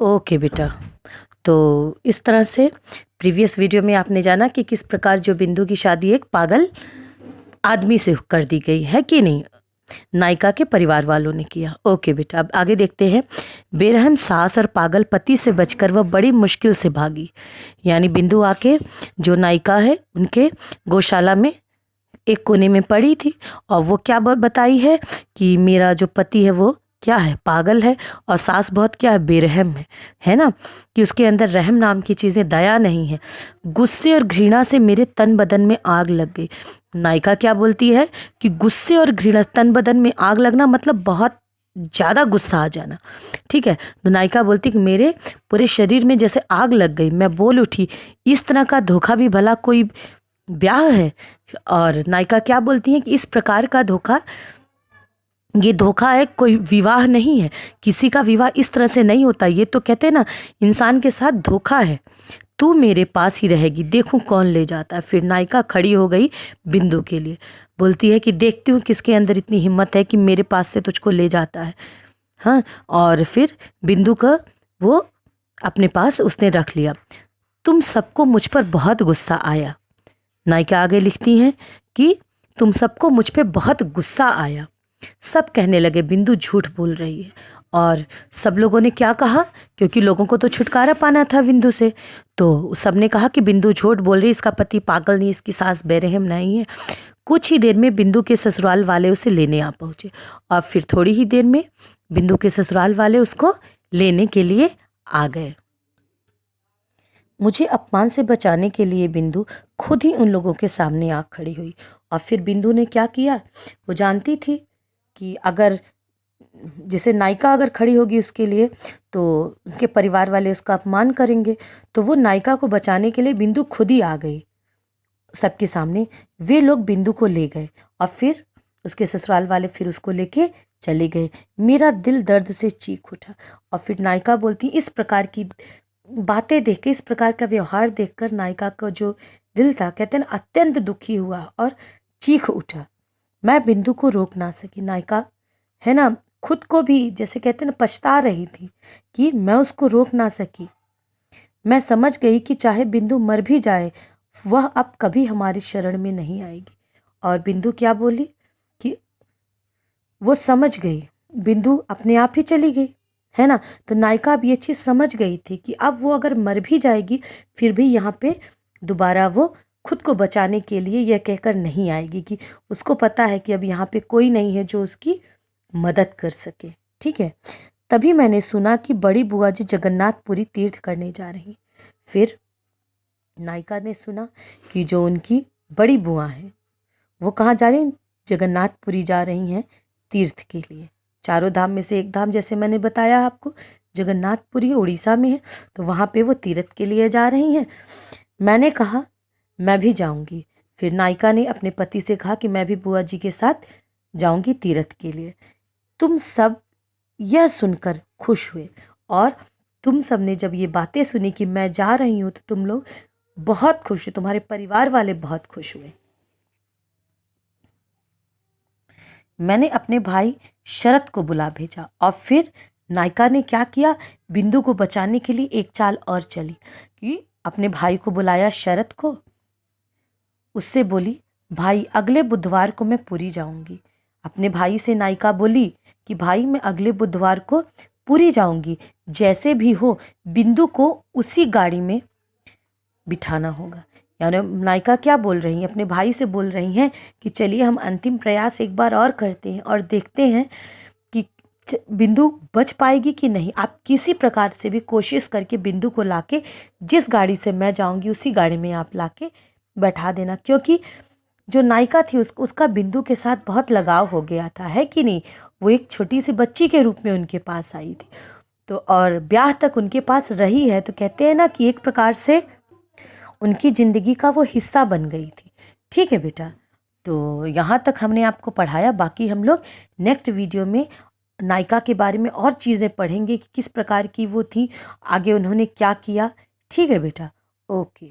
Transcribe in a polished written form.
Okay बेटा। तो इस तरह से प्रीवियस वीडियो में आपने जाना कि किस प्रकार जो बिंदु की शादी एक पागल आदमी से कर दी गई है कि नहीं, नायिका के परिवार वालों ने किया। ओके बेटा, अब आगे देखते हैं। बेरहम सास और पागल पति से बचकर वह बड़ी मुश्किल से भागी। यानी बिंदु आके जो नायिका है उनके गौशाला में एक कोने में पड़ी थी और वो क्या बताई है कि मेरा जो पति है वो क्या है, पागल है, और सास बहुत क्या है, बेरहम है ना, कि उसके अंदर रहम नाम की चीज़ें, दया नहीं है। गुस्से और घृणा से मेरे तन बदन में आग लग गई। नायिका क्या बोलती है कि गुस्से और घृणा, तन बदन में आग लगना मतलब बहुत ज़्यादा गुस्सा आ जाना। ठीक है, तो नायिका बोलती कि मेरे पूरे शरीर में जैसे आग लग गई, मैं बोल उठी, इस तरह का धोखा भी भला कोई ब्याह है। और नायिका क्या बोलती है कि इस प्रकार का धोखा, ये धोखा है, कोई विवाह नहीं है, किसी का विवाह इस तरह से नहीं होता। ये तो कहते हैं ना, इंसान के साथ धोखा है। तू मेरे पास ही रहेगी, देखूं कौन ले जाता है। फिर नायिका खड़ी हो गई बिंदु के लिए, बोलती है कि देखती हूँ किसके अंदर इतनी हिम्मत है कि मेरे पास से तुझको ले जाता है। हाँ, और फिर बिंदु का वो अपने पास उसने रख लिया। तुम सबको मुझ पर बहुत गुस्सा आया। नायिका आगे लिखती हैं कि तुम सबको मुझ पे बहुत गुस्सा आया। सब कहने लगे बिंदु झूठ बोल रही है। और सब लोगों ने क्या कहा, क्योंकि लोगों को तो छुटकारा पाना था बिंदु से, तो सबने कहा कि बिंदु झूठ बोल रही, इसका पति पागल नहीं, इसकी सास बेरहम नहीं है। कुछ ही देर में बिंदु के ससुराल वाले उसे लेने आ पहुंचे और फिर थोड़ी ही देर में बिंदु के ससुराल वाले उसको लेने के लिए आ गए। मुझे अपमान से बचाने के लिए बिंदु खुद ही उन लोगों के सामने आ खड़ी हुई। और फिर बिंदु ने क्या किया, वो जानती थी कि अगर जैसे नायिका अगर खड़ी होगी उसके लिए तो उनके परिवार वाले उसका अपमान करेंगे, तो वो नायिका को बचाने के लिए बिंदु खुद ही आ गई सबके सामने। वे लोग बिंदु को ले गए और फिर उसके ससुराल वाले फिर उसको लेके चले गए। मेरा दिल दर्द से चीख उठा। और फिर नायिका बोलती, इस प्रकार की बातें देख के, इस प्रकार का व्यवहार देखकर नायिका का जो दिल था, कहते हैं अत्यंत दुखी हुआ और चीख उठा। मैं बिंदु को रोक ना सकी। नायिका है ना, खुद को भी जैसे कहते हैं ना पछता रही थी कि मैं उसको रोक ना सकी। मैं समझ गई कि चाहे बिंदु मर भी जाए, वह अब कभी हमारी शरण में नहीं आएगी। और बिंदु क्या बोली कि वो समझ गई, बिंदु अपने आप ही चली गई, है ना। तो नायिका अब ये चीज़ समझ गई थी कि अब वो अगर मर भी जाएगी फिर भी यहाँ पे दोबारा वो खुद को बचाने के लिए यह कहकर नहीं आएगी, कि उसको पता है कि अब यहाँ पे कोई नहीं है जो उसकी मदद कर सके। ठीक है, तभी मैंने सुना कि बड़ी बुआ जी जगन्नाथपुरी तीर्थ करने जा रही। फिर नायिका ने सुना कि जो उनकी बड़ी बुआ हैं वो कहाँ जा रही हैं, जगन्नाथपुरी जा रही हैं तीर्थ के लिए। चारों धाम में से एक धाम, जैसे मैंने बताया आपको, जगन्नाथपुरी उड़ीसा में है, तो वहाँ पे वो तीर्थ के लिए जा रही हैं। मैंने कहा मैं भी जाऊंगी। फिर नायिका ने अपने पति से कहा कि मैं भी बुआ जी के साथ जाऊंगी तीर्थ के लिए। तुम सब यह सुनकर खुश हुए और तुम सब ने जब ये बातें सुनी कि मैं जा रही हूँ तो तुम लोग बहुत खुश हुए, तुम्हारे परिवार वाले बहुत खुश हुए। मैंने अपने भाई शरद को बुला भेजा। और फिर नायिका ने क्या किया, बिंदु को बचाने के लिए एक चाल और चली कि अपने भाई को बुलाया, शरद को। उससे बोली, भाई अगले बुधवार को मैं पुरी जाऊंगी। अपने भाई से नायिका बोली कि भाई मैं अगले बुधवार को पुरी जाऊंगी, जैसे भी हो बिंदु को उसी गाड़ी में बिठाना होगा। यानी नायिका क्या बोल रही हैं, अपने भाई से बोल रही हैं कि चलिए हम अंतिम प्रयास एक बार और करते हैं और देखते हैं कि बिंदु बच पाएगी कि नहीं। आप किसी प्रकार से भी कोशिश करके बिंदु को लाके जिस गाड़ी से मैं जाऊंगी उसी गाड़ी में आप लाके बैठा देना, क्योंकि जो नायिका थी उसका बिंदु के साथ बहुत लगाव हो गया था, है कि नहीं। वो एक छोटी सी बच्ची के रूप में उनके पास आई थी, तो और ब्याह तक उनके पास रही है, तो कहते हैं ना कि एक प्रकार से उनकी ज़िंदगी का वो हिस्सा बन गई थी। ठीक है बेटा, तो यहाँ तक हमने आपको पढ़ाया। बाकी हम लोग नेक्स्ट वीडियो में नायिका के बारे में और चीज़ें पढ़ेंगे कि किस प्रकार की वो थी, आगे उन्होंने क्या किया। ठीक है बेटा, ओके।